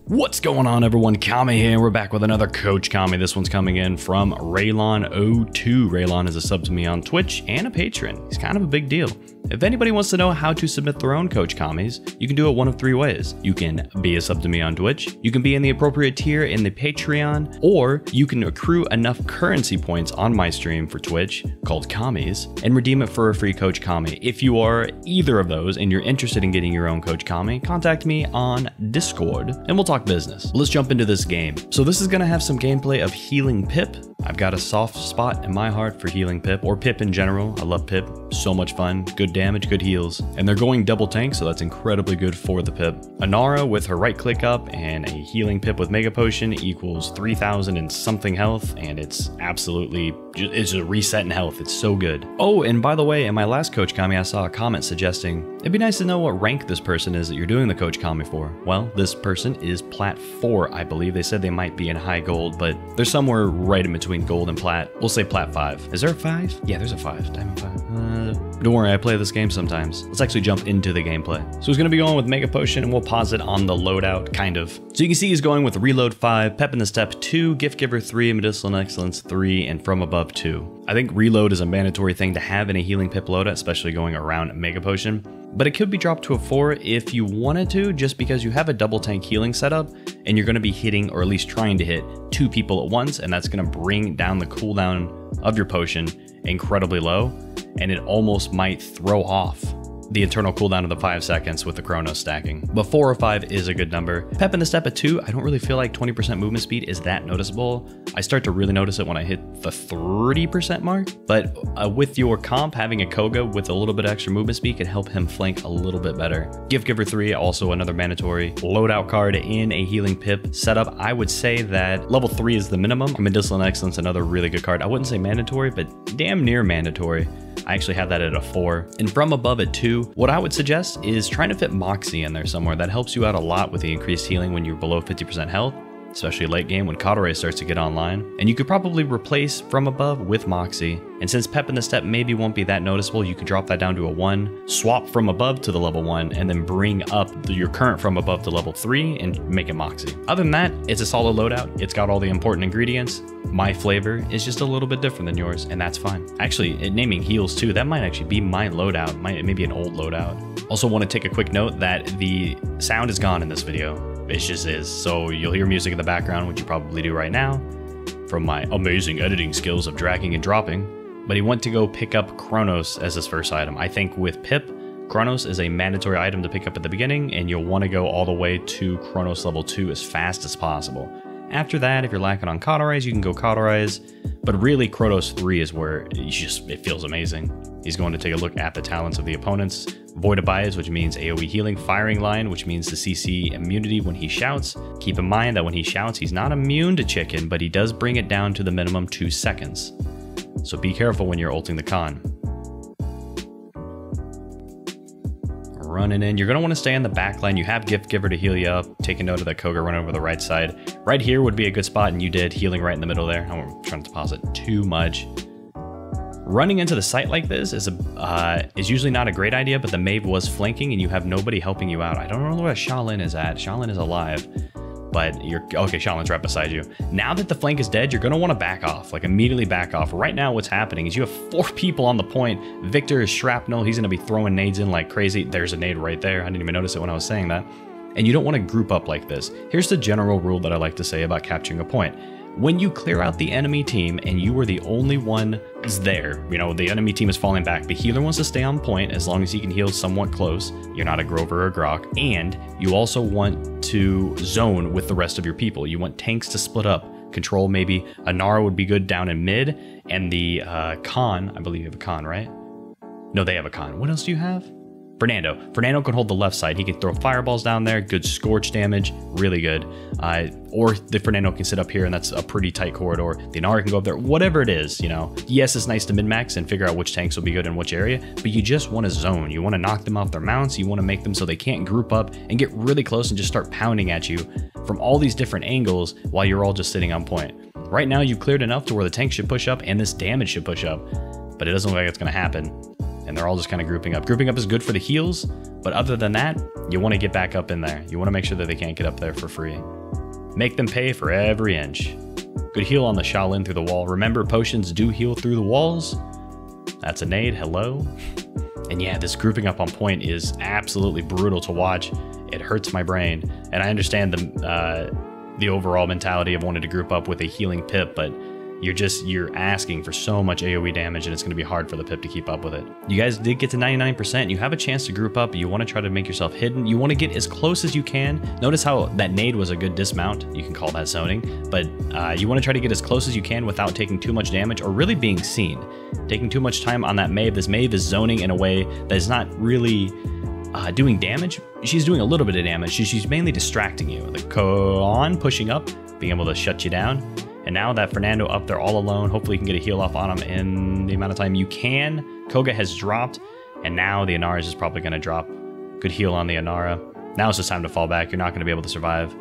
What's going on, everyone? Kami here. We're back with another Coach Kami. This one's coming in from Ralon02. Ralon is a sub to me on Twitch and a patron. He's kind of a big deal. If anybody wants to know how to submit their own Coach Kamis, you can do it one of three ways. You can be a sub to me on Twitch, you can be in the appropriate tier in the Patreon, or you can accrue enough currency points on my stream for Twitch, called Kamis, and redeem it for a free Coach Kami. If you are either of those and you're interested in getting your own Coach Kami, contact me on Discord and we'll talk business. Let's jump into this game. So this is going to have some gameplay of healing Pip. I've got a soft spot in my heart for healing Pip, or Pip in general. I love Pip. So much fun. Good damage, good heals. And they're going double tank, so that's incredibly good for the Pip. Inara with her right click up and a healing Pip with Mega Potion equals 3,000 and something health, and it's absolutely, it's a reset in health. It's so good. Oh, and by the way, in my last Coach Kami, I saw a comment suggesting it'd be nice to know what rank this person is that you're doing the Coach Kami for. Well, this person is Plat 4, I believe. They said they might be in high gold, but they're somewhere right in between gold and plat. We'll say plat 5. Is there a 5? Yeah, there's a 5. Diamond 5. Don't worry, I play this game sometimes. Let's actually jump into the gameplay. So he's going to be going with Mega Potion, and we'll pause it on the loadout, kind of. So you can see he's going with Reload 5, Pep in the Step 2, Gift Giver 3, Medicinal Excellence 3, and From Above 2. I think Reload is a mandatory thing to have in a healing Pip loadout, especially going around Mega Potion. But it could be dropped to a 4 if you wanted to, just because you have a double tank healing setup and you're going to be hitting, or at least trying to hit, 2 people at once, and that's going to bring down the cooldown of your potion incredibly low, and it almost might throw off the internal cooldown of the 5 seconds with the Chronos stacking. But 4 or 5 is a good number. Pep in the Step at 2, I don't really feel like 20% movement speed is that noticeable. I start to really notice it when I hit the 30% mark, but with your comp, having a Koga with a little bit extra movement speed can help him flank a little bit better. Gift Giver 3, also another mandatory loadout card in a healing Pip setup. I would say that level 3 is the minimum. Medicinal Excellence, another really good card. I wouldn't say mandatory, but damn near mandatory. I actually have that at a 4. And From Above at 2, what I would suggest is trying to fit Moxie in there somewhere. That helps you out a lot with the increased healing when you're below 50% health, especially late game when Cauteray starts to get online. And you could probably replace From Above with Moxie. And since Pep in the Step maybe won't be that noticeable, you could drop that down to a 1, swap From Above to the level 1, and then bring up your current From Above to level 3 and make it Moxie. Other than that, it's a solid loadout. It's got all the important ingredients. My flavor is just a little bit different than yours, and that's fine. Actually, naming heals too, that might actually be my loadout, maybe an old loadout. Also want to take a quick note that the sound is gone in this video. It just is. So you'll hear music in the background, which you probably do right now, from my amazing editing skills of dragging and dropping. But he went to go pick up Chronos as his first item. I think with Pip, Chronos is a mandatory item to pick up at the beginning, and you'll want to go all the way to Chronos level 2 as fast as possible. After that, if you're lacking on Cauterize, you can go Cauterize, but really Chronos 3 is where it feels amazing. He's going to take a look at the talents of the opponents. Void Abides, which means AoE healing. Firing Line, which means the CC immunity when he shouts. Keep in mind that when he shouts, he's not immune to chicken, but he does bring it down to the minimum 2 seconds. So be careful when you're ulting the con. Running in, you're going to want to stay on the back line. You have Gift Giver to heal you up. Take a note of that Koga run over the right side. Right here would be a good spot, and you did, healing right in the middle there. I'm trying to deposit too much. Running into the site like this is usually not a great idea, but the Maeve was flanking and you have nobody helping you out. I don't know where Shaolin is at. Shaolin is alive, but okay, Shaolin's right beside you. Now that the flank is dead, you're gonna wanna back off, like immediately back off. Right now what's happening is you have 4 people on the point. Victor is shrapnel, he's gonna be throwing nades in like crazy. There's a nade right there. I didn't even notice it when I was saying that. And you don't wanna group up like this. Here's the general rule that I like to say about capturing a point. When you clear out the enemy team and you are the only one there, you know, the enemy team is falling back, the healer wants to stay on point as long as he can heal somewhat close. You're not a Grover or a Grok. And you also want to zone with the rest of your people. You want tanks to split up. Control maybe. Inara would be good down in mid. And the Khan, I believe you have a Khan, right? No, they have a Khan. What else do you have? Fernando can hold the left side. He can throw fireballs down there, good scorch damage, really good. Or the Fernando can sit up here and that's a pretty tight corridor. The Inara can go up there, whatever it is, you know. Yes, it's nice to min-max and figure out which tanks will be good in which area, but you just want to zone. You want to knock them off their mounts. You want to make them so they can't group up and get really close and just start pounding at you from all these different angles while you're all just sitting on point. Right now, you've cleared enough to where the tank should push up and this damage should push up, but it doesn't look like it's going to happen. And they're all just kind of grouping up. Grouping up is good for the heals, but other than that, you want to get back up in there. You want to make sure that they can't get up there for free. Make them pay for every inch. Good heal on the Shaolin through the wall. Remember, potions do heal through the walls. That's a nade, hello. And yeah, this grouping up on point is absolutely brutal to watch. It hurts my brain. And I understand the overall mentality of wanting to group up with a healing pip, but you're asking for so much AoE damage, and it's going to be hard for the pip to keep up with it. You guys did get to 99%. You have a chance to group up. You want to try to make yourself hidden. You want to get as close as you can. Notice how that nade was a good dismount. You can call that zoning, but you want to try to get as close as you can without taking too much damage or really being seen. Taking too much time on that Maeve. This Maeve is zoning in a way that is not really doing damage. She's doing a little bit of damage. She's mainly distracting you. The Koan pushing up, being able to shut you down. And now that Fernando up there all alone, hopefully you can get a heal off on him in the amount of time you can. Koga has dropped, and now the Inara's is probably going to drop. Good heal on the Inara. Now it's just time to fall back. You're not going to be able to survive.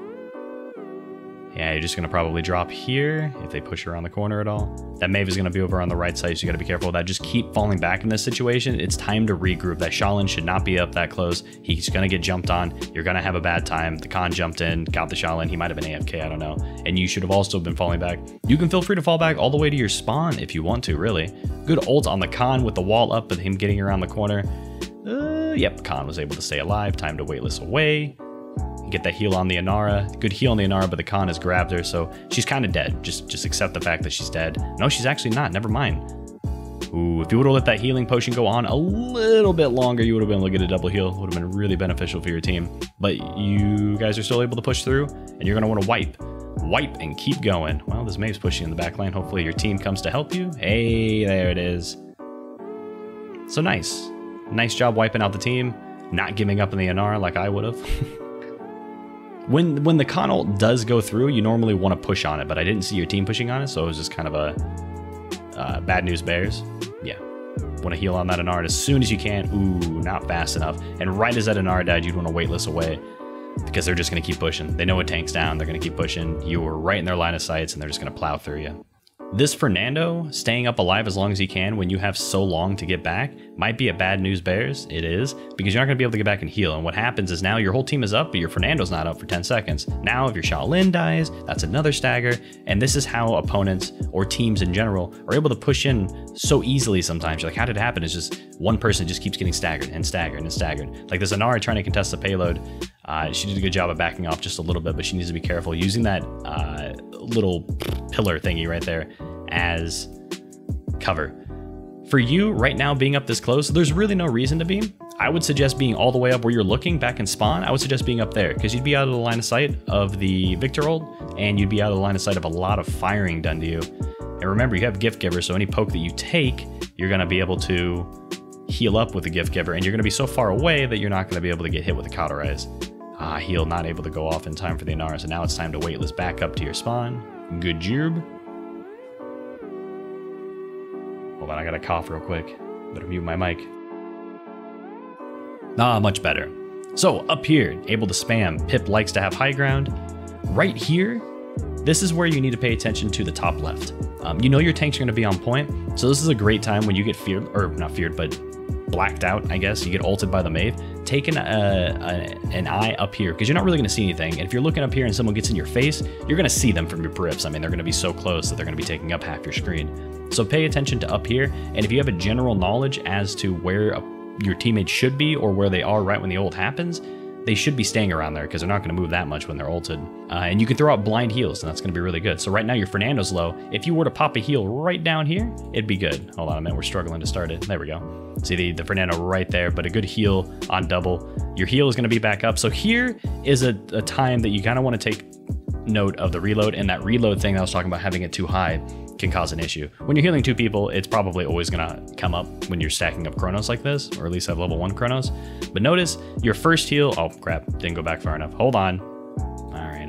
Yeah, you're just going to probably drop here if they push around the corner at all. That Maeve is going to be over on the right side, so you got to be careful with that. Just keep falling back in this situation. It's time to regroup. That Shaolin should not be up that close. He's going to get jumped on. You're going to have a bad time. The Khan jumped in, got the Shaolin. He might have been AFK, I don't know. And you should have also been falling back. You can feel free to fall back all the way to your spawn if you want to, really. Good ult on the Khan with the wall up, with him getting around the corner. Yep, Khan was able to stay alive. Time to weightless away. Get that heal on the Inara. Good heal on the Inara, but the Khan has grabbed her, so she's kind of dead. Just accept the fact that she's dead. No, she's actually not. Never mind. Ooh, if you would have let that healing potion go on a little bit longer, you would have been able to get a double heal. Would have been really beneficial for your team. But you guys are still able to push through, and you're going to want to wipe. Wipe and keep going. Well, this Maeve's pushing in the back line. Hopefully your team comes to help you. Hey, there it is. So nice. Nice job wiping out the team. Not giving up in the Inara like I would have. When the Khan ult does go through, you normally want to push on it, but I didn't see your team pushing on it, so it was just kind of a bad news bears. Yeah, want to heal on that Inara as soon as you can. Ooh, not fast enough. And right as that Inara died, you'd want to weightless away because they're just going to keep pushing. They know it tanks down. They're going to keep pushing. You were right in their line of sights, and they're just going to plow through you. This Fernando staying up alive as long as he can when you have so long to get back might be a bad news bears. It is, because you're not going to be able to get back and heal. And what happens is now your whole team is up, but your Fernando's not up for 10 seconds. Now if your Shaolin dies, that's another stagger. And this is how opponents or teams in general are able to push in so easily sometimes. You're like, how did it happen? It's just one person just keeps getting staggered and staggered and staggered. Like this Inara trying to contest the payload. She did a good job of backing off just a little bit, but she needs to be careful using that little pillar thingy right there as cover. For you right now being up this close, there's really no reason to be. I would suggest being all the way up where you're looking back in spawn. I would suggest being up there because you'd be out of the line of sight of the Victor ult and you'd be out of the line of sight of a lot of firing done to you. And remember, you have Gift Giver, so any poke that you take, you're going to be able to heal up with the Gift Giver, and you're going to be so far away that you're not going to be able to get hit with the Cauterize. Heal not able to go off in time for the Inara, so now it's time to weightless back up to your spawn. Good job. Hold on, I gotta cough real quick. Better mute my mic. Much better. So up here, able to spam. Pip likes to have high ground. Right here, this is where you need to pay attention to the top left. You know your tanks are gonna be on point, so this is a great time when you get feared, or not feared, but blacked out, I guess. You get ulted by the Maeve. Take an eye up here, because you're not really going to see anything. And if you're looking up here and someone gets in your face, you're going to see them from your periffs. I mean, they're going to be so close that they're going to be taking up half your screen. So pay attention to up here, and if you have a general knowledge as to where your teammates should be or where they are right when the ult happens, they should be staying around there because they're not going to move that much when they're ulted. And you can throw out blind heals, and that's going to be really good. So right now your Fernando's low. If you were to pop a heal right down here, it'd be good. Hold on a minute, we're struggling to start it. There we go. See the Fernando right there, but a good heal on double. Your heal is going to be back up. So here is a time that you kind of want to take note of the reload, and that reload thing that I was talking about, having it too high can cause an issue. When you're healing two people, it's probably always gonna come up when you're stacking up Chronos like this, or at least have level 1 Chronos. But notice your first heal, oh crap, didn't go back far enough. Hold on. All right.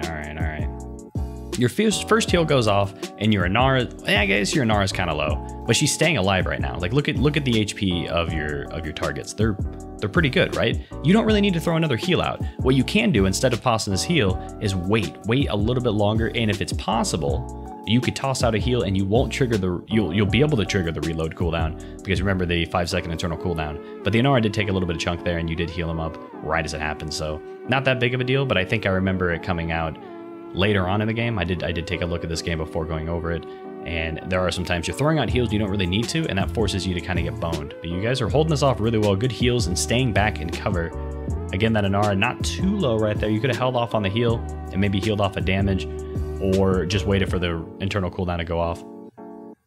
Your first heal goes off, and your Inara, I guess your Inara's kind of low, but she's staying alive right now. Like look at the HP of your targets. They're pretty good, right? You don't really need to throw another heal out. What you can do instead of tossing this heal is wait a little bit longer, and if it's possible, you could toss out a heal and you won't trigger you'll be able to trigger the reload cooldown, because remember the 5-second internal cooldown. But the Inara did take a little bit of chunk there, and you did heal him up right as it happened, so not that big of a deal. But I think I remember it coming out later on in the game. I did take a look at this game before going over it, and there are some times you're throwing out heals you don't really need to, and that forces you to kind of get boned. But you guys are holding this off really well. Good heals and staying back in cover. Again, that Inara not too low right there. You could have held off on the heal and maybe healed off a damage, or just waited for the internal cooldown to go off.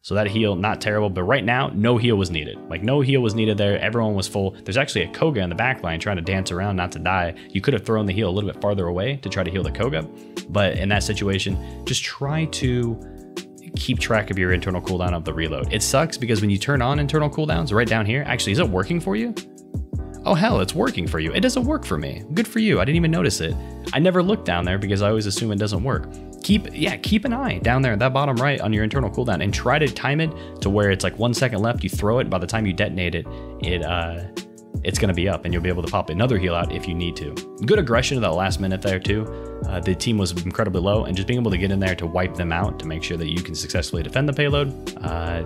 So that heal, not terrible, but right now, no heal was needed. Like, no heal was needed there. Everyone was full. There's actually a Koga in the back line trying to dance around not to die. You could have thrown the heal a little bit farther away to try to heal the Koga, but in that situation, just try to keep track of your internal cooldown of the reload. It sucks because when you turn on internal cooldowns right down here, actually, is it working for you? Oh hell, it's working for you. It doesn't work for me. Good for you. I didn't even notice it. I never look down there because I always assume it doesn't work. Keep an eye down there at that bottom right on your internal cooldown, and try to time it to where it's like 1 second left. You throw it, by the time you detonate it, it's gonna be up, and you'll be able to pop another heal out if you need to. Good aggression at that last minute there too. The team was incredibly low, and just being able to get in there to wipe them out to make sure that you can successfully defend the payload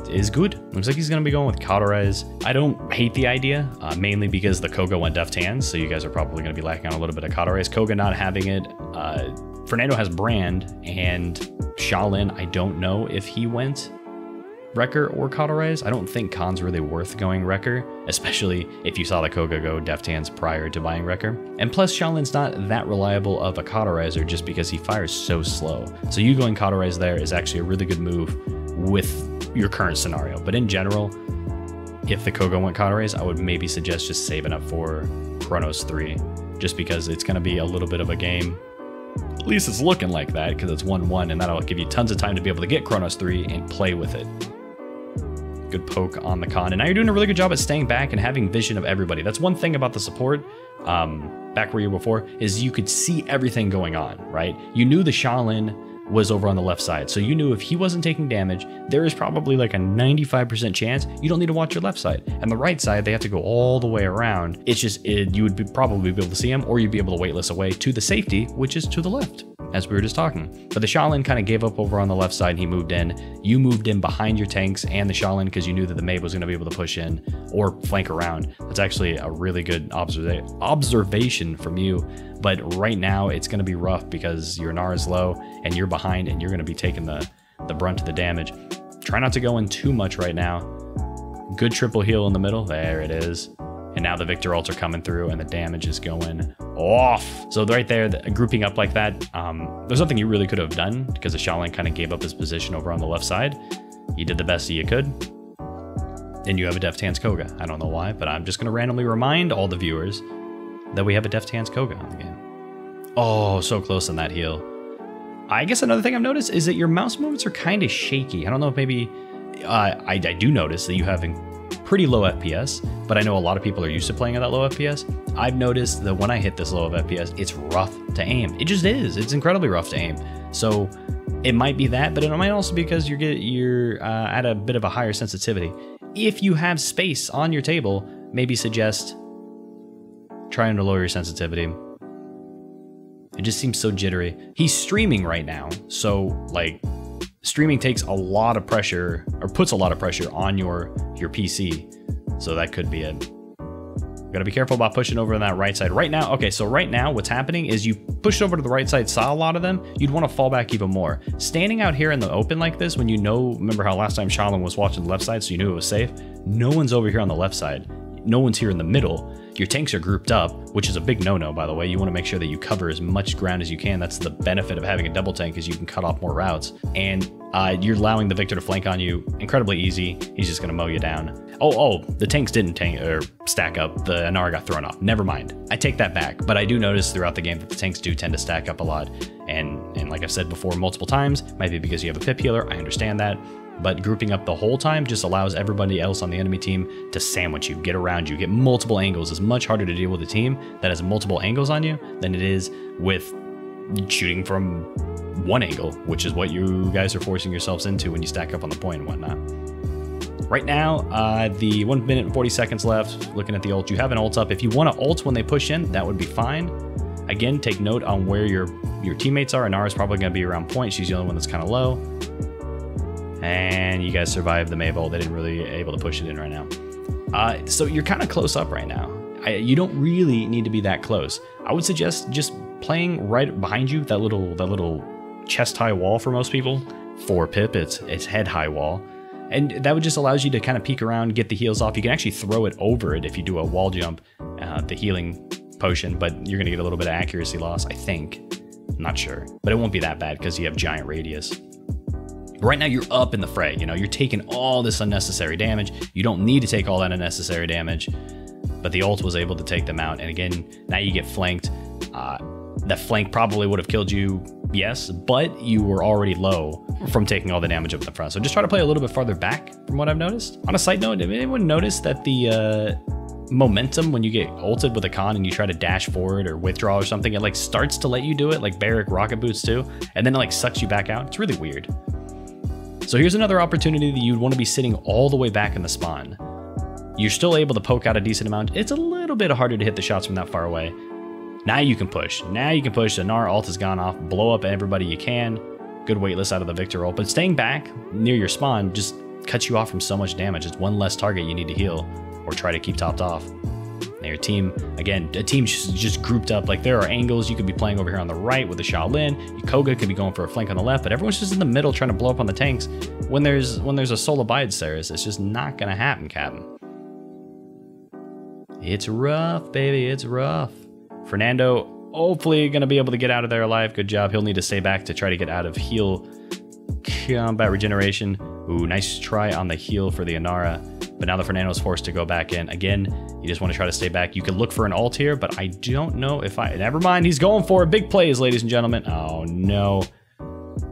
is good. Looks like he's gonna be going with Cauterize. I don't hate the idea, mainly because the Koga went Deft Hands, so you guys are probably gonna be lacking on a little bit of Cauterize. Koga not having it. Fernando has Brand, and Shaolin, I don't know if he went Wrecker or Cauterize. I don't think Khan's really worth going Wrecker, especially if you saw the Koga go Deft Hands prior to buying Wrecker. And plus, Shaolin's not that reliable of a Cauterizer just because he fires so slow. So you going Cauterize there is actually a really good move with your current scenario. But in general, if the Koga went Cauterize, I would maybe suggest just saving up for Chronos 3, just because it's going to be a little bit of a game. At least it's looking like that, because it's 1-1, and that'll give you tons of time to be able to get Chronos 3 and play with it. Good poke on the Khan, and now you're doing a really good job at staying back and having vision of everybody. That's one thing about the support, back where you were before, is you could see everything going on, right? You knew the Shaolin was over on the left side, so you knew if he wasn't taking damage, there is probably like a 95% chance you don't need to watch your left side. And the right side, they have to go all the way around. It's just, you would probably be able to see him, or you'd be able to waitlist away to the safety, which is to the left, as we were just talking. But the Shaolin kind of gave up over on the left side, and he moved in. You moved in behind your tanks and the Shaolin because you knew that the Mabe was going to be able to push in or flank around. That's actually a really good observation from you. But right now, it's going to be rough because your Nara is low and you're behind, and you're going to be taking the brunt of the damage. Try not to go in too much right now. Good triple heal in the middle. There it is. And now the Victor ults are coming through and the damage is going off. So right there, grouping up like that, there's nothing you really could have done because the Shaolin kind of gave up his position over on the left side. You did the best that you could. And you have a Deft Hands Koga. I don't know why, but I'm just going to randomly remind all the viewers that we have a Deft Hands Koga on the game. Oh, so close on that heal. I guess another thing I've noticed is that your mouse movements are kind of shaky. I don't know if maybe... I do notice that you have pretty low FPS, but I know a lot of people are used to playing at that low FPS. I've noticed that when I hit this low of FPS, it's rough to aim. It just is. It's incredibly rough to aim. So it might be that, but it might also be because you're at a bit of a higher sensitivity. If you have space on your table, maybe suggest trying to lower your sensitivity. It just seems so jittery. He's streaming right now, so like streaming takes a lot of pressure, or puts a lot of pressure on your PC. So that could be it. Gotta be careful about pushing over on that right side. Right now, okay, so right now what's happening is you pushed over to the right side, saw a lot of them, you'd want to fall back even more. Standing out here in the open like this, when you know, remember how last time Shaolin was watching the left side, so you knew it was safe? No one's over here on the left side. No one's here in the middle. Your tanks are grouped up, which is a big no-no, by the way. You want to make sure that you cover as much ground as you can. That's the benefit of having a double tank, is you can cut off more routes. And you're allowing the Victor to flank on you incredibly easy. He's just going to mow you down. Oh, the tanks didn't stack up. The Inara got thrown off. Never mind. I take that back. But I do notice throughout the game that the tanks do tend to stack up a lot. And like I've said before multiple times, might be because you have a pip healer. I understand that. But grouping up the whole time just allows everybody else on the enemy team to sandwich you, get around you, get multiple angles. It's much harder to deal with a team that has multiple angles on you than it is with shooting from one angle, which is what you guys are forcing yourselves into when you stack up on the point and whatnot. Right now, the 1 minute and 40 seconds left, looking at the ult. You have an ult up. If you want to ult when they push in, that would be fine. Again, take note on where your teammates are. Inara's probably going to be around point. She's the only one that's kind of low. And you guys survived the Mabe ult. They didn't really able to push it in right now. So you're kind of close up right now. You don't really need to be that close. I would suggest just playing right behind you, that little chest high wall for most people. For Pip, it's head high wall. And that would just allows you to kind of peek around, get the heals off. You can actually throw it over it if you do a wall jump, the healing potion, but you're going to get a little bit of accuracy loss, I think. I'm not sure, but it won't be that bad because you have giant radius. Right now you're up in the fray, you know, you're taking all this unnecessary damage. You don't need to take all that unnecessary damage, but the ult was able to take them out. And again, now you get flanked. That flank probably would have killed you, yes, but you were already low from taking all the damage up in the front. So just try to play a little bit farther back from what I've noticed. On a side note, did anyone notice that the momentum when you get ulted with a con and you try to dash forward or withdraw or something, it like starts to let you do it, like Barrack rocket boots too, and then it like sucks you back out? It's really weird. So here's another opportunity that you'd want to be sitting all the way back in the spawn. You're still able to poke out a decent amount. It's a little bit harder to hit the shots from that far away. Now you can push. Now you can push. The Gnar ult has gone off. Blow up everybody you can. Good weightless out of the Victor ult. But staying back near your spawn just cuts you off from so much damage. It's one less target you need to heal or try to keep topped off. Now your team, again, a team just grouped up. Like there are angles. You could be playing over here on the right with the Shaolin. Koga could be going for a flank on the left, but everyone's just in the middle trying to blow up on the tanks. When there's a solo bides there, it's just not gonna happen, Captain. It's rough, baby. It's rough. Fernando, hopefully going to be able to get out of there alive. Good job. He'll need to stay back to try to get out of heal combat regeneration. Ooh, nice try on the heal for the Inara. But now the Fernando's forced to go back in. Again, you just want to try to stay back. You could look for an ult here, but I don't know if I... Never mind. He's going for it. Big plays, ladies and gentlemen. Oh, no.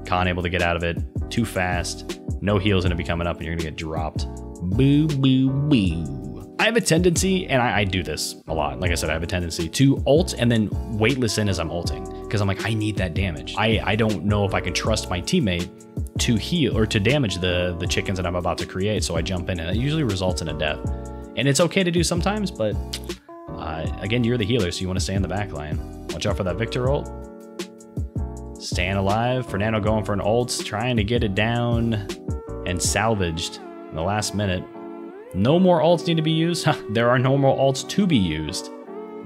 Khan able to get out of it. Too fast. No heal's going to be coming up, and you're going to get dropped. Boo, boo, boo. I have a tendency, and I do this a lot. Like I said, I have a tendency to ult and then weightless in as I'm ulting. Because I'm like, I need that damage. I don't know if I can trust my teammate to heal or to damage the chickens that I'm about to create. So I jump in, and it usually results in a death. And it's okay to do sometimes, but again, you're the healer, so you want to stay in the back line. Watch out for that Victor ult. Staying alive. Fernando going for an ult, trying to get it down and salvaged in the last minute. No more ults need to be used. There are no more ults to be used.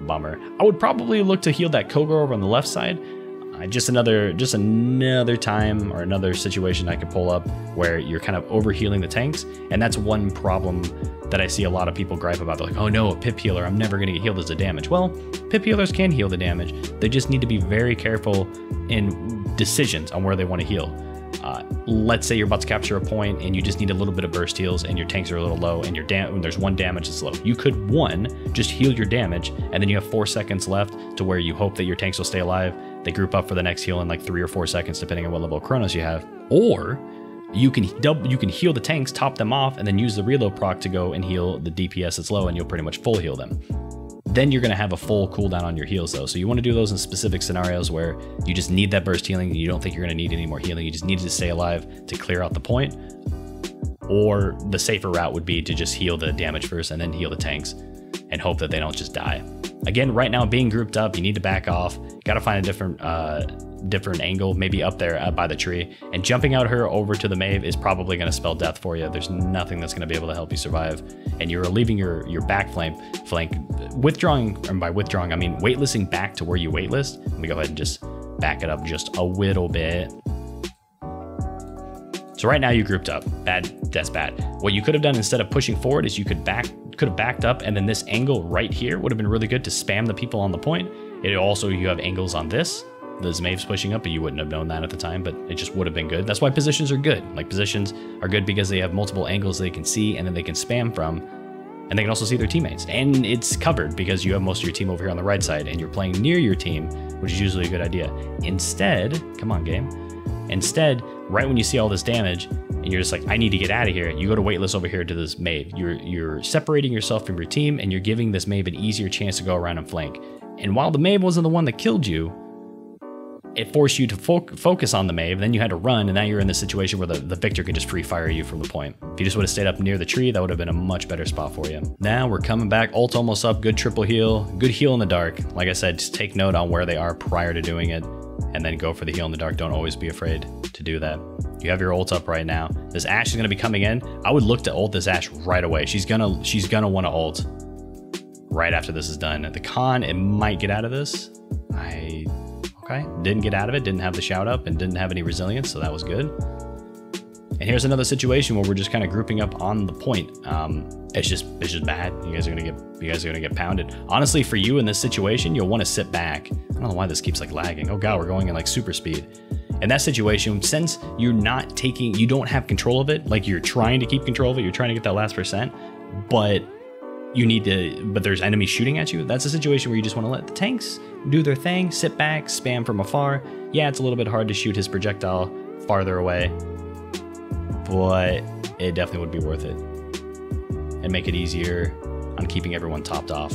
Bummer. I would probably look to heal that Koga over on the left side. Just another time or another situation I could pull up where you're kind of overhealing the tanks. And that's one problem that I see a lot of people gripe about. They're like, oh no, a Pip healer, I'm never going to get healed as the damage. Well, Pip healers can heal the damage. They just need to be very careful in decisions on where they want to heal. Let's say you're about to capture a point and you just need a little bit of burst heals and your tanks are a little low and there's one damage that's low. You could, just heal your damage and then you have 4 seconds left to where you hope that your tanks will stay alive. They group up for the next heal in like 3 or 4 seconds depending on what level of Chronos you have. Or you can heal the tanks, top them off, and then use the reload proc to go and heal the DPS that's low and you'll pretty much full heal them. Then you're going to have a full cooldown on your heals though. So you want to do those in specific scenarios where you just need that burst healing and you don't think you're going to need any more healing. You just need to stay alive to clear out the point. Or the safer route would be to just heal the damage first and then heal the tanks and hope that they don't just die. Again, right now being grouped up, you need to back off. Got to find a different angle, maybe up there by the tree. And jumping out her over to the Maeve is probably going to spell death for you. There's nothing that's going to be able to help you survive. And you're leaving your back flank, withdrawing, and by withdrawing, I mean waitlisting back to where you waitlist. Let me go ahead and just back it up just a little bit. So right now you grouped up. Bad, that's bad. What you could have done instead of pushing forward is you could have backed up, and then this angle right here would have been really good to spam the people on the point. It also, you have angles on this. The Zmave's pushing up, but you wouldn't have known that at the time, but it just would have been good. That's why positions are good. Like, positions are good because they have multiple angles they can see and then they can spam from, and they can also see their teammates. And it's covered because you have most of your team over here on the right side and you're playing near your team, which is usually a good idea. Instead, come on game. Instead, right when you see all this damage and you're just like, I need to get out of here, you go to waitlist over here to this Maeve. You're separating yourself from your team and you're giving this Maeve an easier chance to go around and flank. And while the Maeve wasn't the one that killed you, it forced you to focus on the Maeve, then you had to run, and now you're in this situation where the Victor could just free fire you from the point. If you just would have stayed up near the tree, that would have been a much better spot for you. Now we're coming back, ult almost up, good triple heal, good heal in the dark. Like I said, just take note on where they are prior to doing it, and then go for the heal in the dark. Don't always be afraid to do that. You have your ult up right now. This Ashe is gonna be coming in. I would look to ult this Ashe right away. She's gonna wanna ult right after this is done. The Khan, it might get out of this. Okay, didn't get out of it, didn't have the shout up, and didn't have any resilience, so that was good. And here's another situation where we're just kind of grouping up on the point. It's just bad. You guys are gonna get pounded. Honestly, for you in this situation, you'll want to sit back. I don't know why this keeps like lagging. Oh god, we're going in like super speed. In that situation, since you don't have control of it, like you're trying to keep control of it, you're trying to get that last %, but there's enemies shooting at you. That's a situation where you just want to let the tanks do their thing, sit back, spam from afar. Yeah, it's a little bit hard to shoot his projectile farther away, but it definitely would be worth it and make it easier on keeping everyone topped off.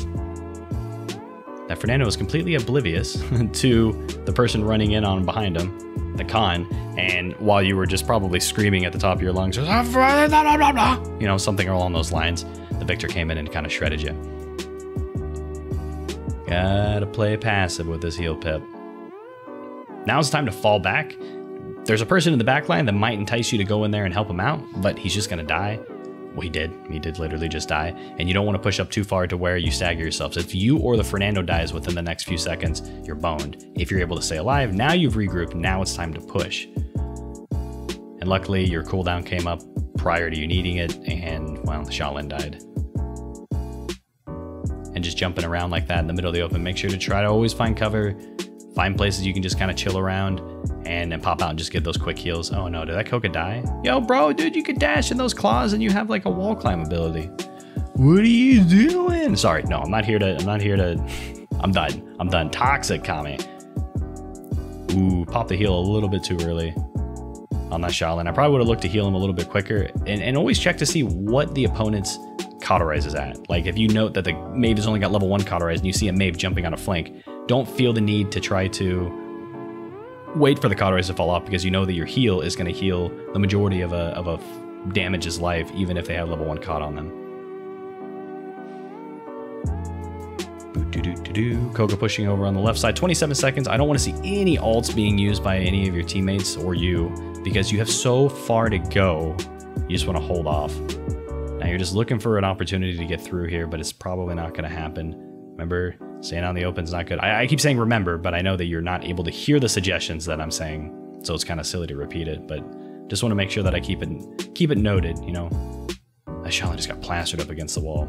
That Fernando is completely oblivious to the person running in on behind him, the con, and while you were just probably screaming at the top of your lungs, you know, something along those lines, the Victor came in and kind of shredded you. Gotta play passive with this heal pip. Now it's time to fall back. There's a person in the back line that might entice you to go in there and help him out, but he's just gonna die. Well, he did literally just die, and you don't want to push up too far to where you stagger yourselves. If you or the Fernando dies within the next few seconds, you're boned. If you're able to stay alive, now you've regrouped, now it's time to push. And luckily your cooldown came up prior to you needing it, and well, Shaolin died. And just jumping around like that in the middle of the open, make sure to try to always find cover, find places you can just kind of chill around, and then pop out and just get those quick heals. Oh no, did that Koga die? Yo, bro, dude, you could dash in those claws and you have like a wall climb ability. What are you doing? Sorry, no, I'm done. Toxic Kami. Ooh, pop the heal a little bit too early on that Shaolin. I probably would have looked to heal him a little bit quicker, and always check to see what the opponent's cauterize is at. Like if you note that the Maeve has only got level 1 cauterize and you see a Maeve jumping on a flank, don't feel the need to try to wait for the cauterize to fall off, because you know that your heal is going to heal the majority of a damage's life, even if they have level 1 caught on them. Koga pushing over on the left side, 27 seconds. I don't want to see any ults being used by any of your teammates or you, because you have so far to go. You just want to hold off. Now you're just looking for an opportunity to get through here, but it's probably not going to happen. Remember, staying on the open is not good. I keep saying remember, but I know that you're not able to hear the suggestions that I'm saying, so it's kind of silly to repeat it, but just want to make sure that I keep it noted, you know. That Shaolin just got plastered up against the wall.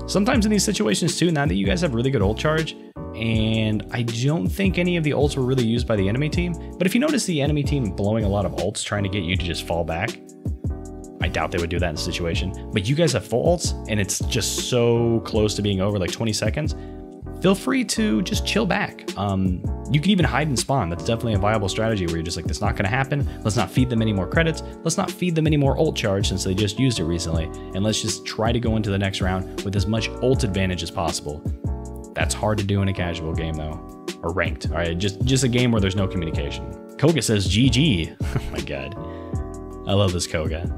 Sometimes in these situations too, now that you guys have really good ult charge, and I don't think any of the ults were really used by the enemy team, but if you notice the enemy team blowing a lot of ults trying to get you to just fall back, I doubt they would do that in a situation, but you guys have full ults and it's just so close to being over, like 20 seconds, feel free to just chill back. You can even hide and spawn. That's definitely a viable strategy where you're just like, that's not gonna happen. Let's not feed them any more credits. Let's not feed them any more ult charge since they just used it recently. And let's just try to go into the next round with as much ult advantage as possible. That's hard to do in a casual game though, or ranked. All right, just a game where there's no communication. Koga says GG. Oh my God. I love this Koga.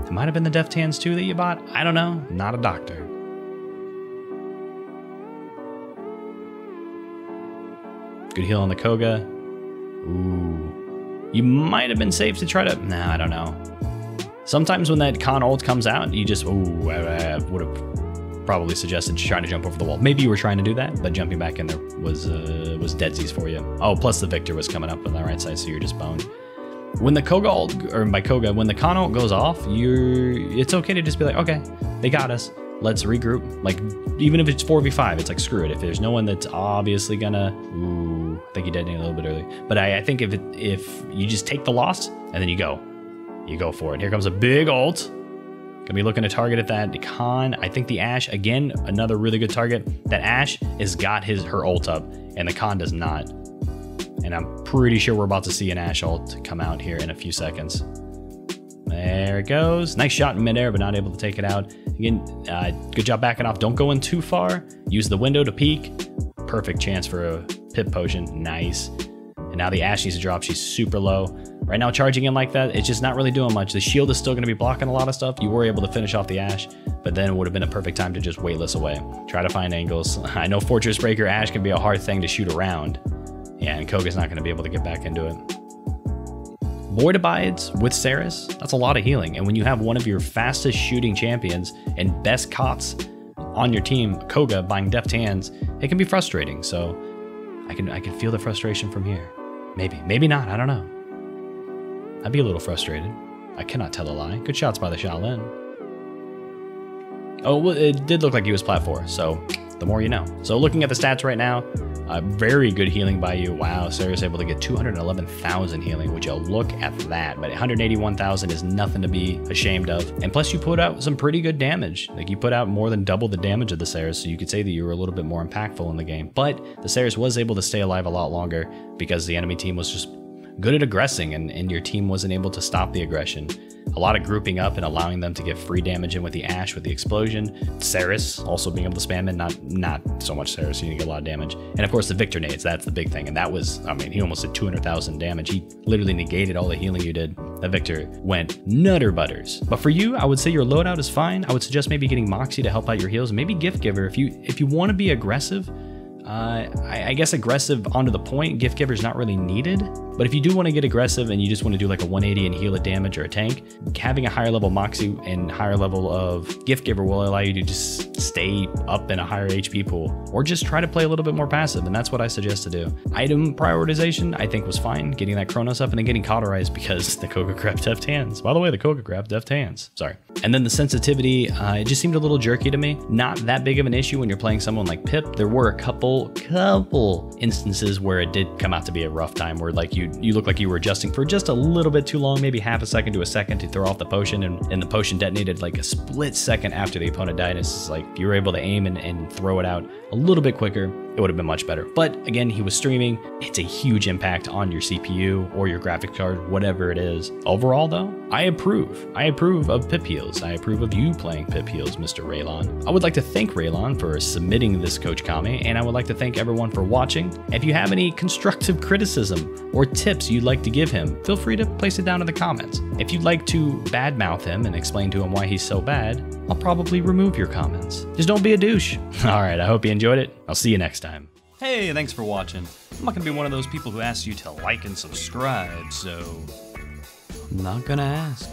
It might have been the Deft Hands too that you bought. I don't know. Not a doctor. Good heal on the Koga. Ooh. You might have been safe to try to... Nah, I don't know. Sometimes when that con ult comes out, you just... Ooh, I would have probably suggested trying to jump over the wall. Maybe you were trying to do that, but jumping back in there was deadsies for you. Oh, plus the Victor was coming up on the right side, so you're just boned. When the Koga ult, or by Koga, when the con ult goes off, it's okay to just be like, okay, they got us. Let's regroup. Like, even if it's 4v5, it's like, screw it. If there's no one that's obviously gonna, ooh, I think he detonated a little bit early. But I think if you just take the loss and then you go for it. Here comes a big ult. Gonna be looking to target at that con. I think the Ashe, again, another really good target. That Ashe has got her ult up and the con does not. And I'm pretty sure we're about to see an Ashe ult come out here in a few seconds. There it goes. Nice shot in midair, but not able to take it out. Again, good job backing off. Don't go in too far. Use the window to peek. Perfect chance for a pip potion. Nice. And now the Ashe needs to drop. She's super low. Right now, charging in like that, it's just not really doing much. The shield is still going to be blocking a lot of stuff. You were able to finish off the Ashe, but then it would have been a perfect time to just weightless away. Try to find angles. I know Fortress Breaker Ashe can be a hard thing to shoot around. Yeah, and Koga's not going to be able to get back into it. Void Abides with Ceres, that's a lot of healing. And when you have one of your fastest shooting champions and best cots on your team, Koga, buying Deft Hands, it can be frustrating. So I can feel the frustration from here. Maybe not, I don't know. I'd be a little frustrated. I cannot tell a lie. Good shots by the Shaolin. Oh, well, it did look like he was plat 4, so the more you know. So looking at the stats right now, very good healing by you. Wow, Sarah's able to get 211,000 healing. Would you look at that? But 181,000 is nothing to be ashamed of. And plus you put out some pretty good damage. Like you put out more than double the damage of the Saris, so you could say that you were a little bit more impactful in the game. But the Saris was able to stay alive a lot longer because the enemy team was just good at aggressing and your team wasn't able to stop the aggression. A lot of grouping up and allowing them to get free damage in with the Ash, with the explosion. Saris also being able to spam in, not so much Saris, so you can get a lot of damage. And of course the Victor nades, that's the big thing. And that was, I mean, he almost did 200,000 damage. He literally negated all the healing you did. That Victor went nutter butters. But for you, I would say your loadout is fine. I would suggest maybe getting Moxie to help out your heals, and maybe Gift Giver. If you want to be aggressive, I guess aggressive onto the point, Gift Giver is not really needed. But if you do want to get aggressive and you just want to do like a 180 and heal a damage or a tank, having a higher level Moxie and higher level of Gift Giver will allow you to just stay up in a higher HP pool, or just try to play a little bit more passive, and that's what I suggest to do. Item prioritization I think was fine, getting that Chronos up and then getting cauterized because the Coca Crab deft hands. By the way, the Coca Crab deft hands, sorry. And then the sensitivity, it just seemed a little jerky to me. Not that big of an issue when you're playing someone like Pip. There were a couple instances where it did come out to be a rough time, where like you look like you were adjusting for just a little bit too long, maybe half a second to a second to throw off the potion, and the potion detonated like a split second after the opponent died. And it's like if you were able to aim and throw it out a little bit quicker, it would have been much better. But again, he was streaming. It's a huge impact on your CPU or your graphics card, whatever it is. Overall though, I approve. I approve of Pip heals. I approve of you playing Pip heals, Mr. Ralon. I would like to thank Ralon for submitting this Coach Kami, and I would like to thank everyone for watching. If you have any constructive criticism or tips you'd like to give him, feel free to place it down in the comments. If you'd like to badmouth him and explain to him why he's so bad, I'll probably remove your comments. Just don't be a douche. All right, I hope you enjoyed it. I'll see you next time. Hey, thanks for watching. I'm not gonna be one of those people who asks you to like and subscribe, so I'm not gonna ask.